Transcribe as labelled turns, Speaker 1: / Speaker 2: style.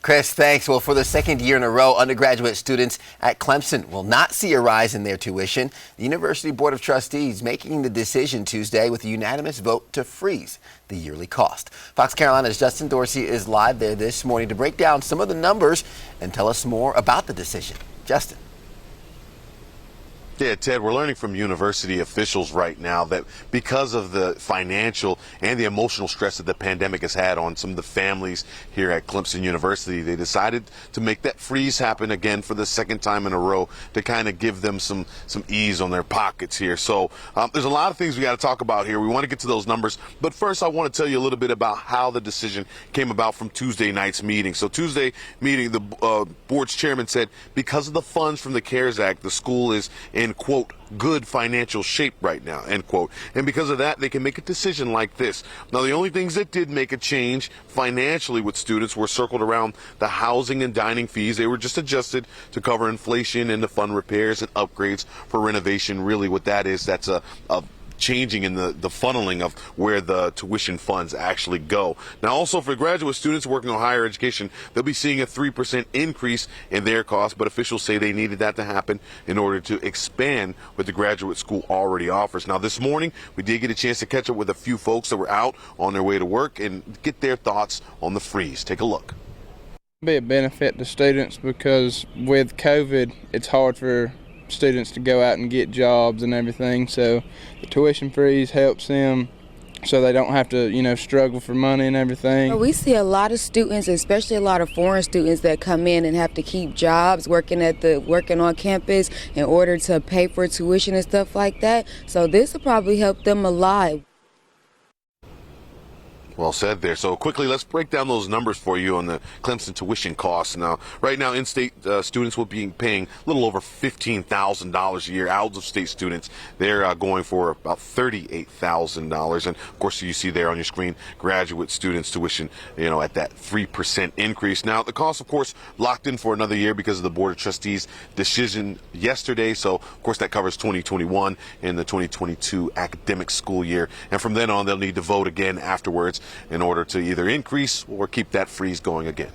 Speaker 1: Chris, thanks. Well, for the second year in a row, undergraduate students at Clemson will not see a rise in their tuition. The University Board of Trustees making the decision Tuesday with a unanimous vote to freeze the yearly cost. Fox Carolina's Justin Dorsey is live there this morning to break down some of the numbers and tell us more about the decision. Justin.
Speaker 2: Yeah, Ted, we're learning from university officials right now that because of the financial and the emotional stress that the pandemic has had on some of the families here at Clemson University, they decided to make that freeze happen again for the second time in a row to kind of give them some ease on their pockets here. So there's a lot of things we got to talk about here. We want to get to those numbers. But first, I want to tell you a little bit about how the decision came about from Tuesday night's meeting. So Tuesday meeting, the board's chairman said because of the funds from the CARES Act, the school is in, quote, good financial shape right now, end quote. And because of that, they can make a decision like this. Now, the only things that did make a change financially with students were circled around the housing and dining fees. They were just adjusted to cover inflation and to fund repairs and upgrades for renovation. Really what that is, that's a changing in the funneling of where the tuition funds actually go. Now, also for graduate students working on higher education, they'll be seeing a 3% increase in their costs, but officials say they needed that to happen in order to expand what the graduate school already offers. Now, this morning, we did get a chance to catch up with a few folks that were out on their way to work and get their thoughts on the freeze. Take a look.
Speaker 3: Be a benefit to students because with COVID, it's hard for students to go out and get jobs and everything, so the tuition freeze helps them so they don't have to, struggle for money and everything.
Speaker 4: We see a lot of students, especially a lot of foreign students that come in and have to keep jobs working on campus in order to pay for tuition and stuff like that. So this will probably help them a lot.
Speaker 2: Well said there. So quickly, let's break down those numbers for you on the Clemson tuition costs. Now, right now, in-state students will be paying a little over $15,000 a year. Out-of-state students, they're going for about $38,000. And, of course, you see there on your screen, graduate students' tuition, at that 3% increase. Now, the cost, of course, locked in for another year because of the Board of Trustees decision yesterday. So, of course, that covers 2021 and the 2022 academic school year. And from then on, they'll need to vote again afterwards in order to either increase or keep that freeze going again.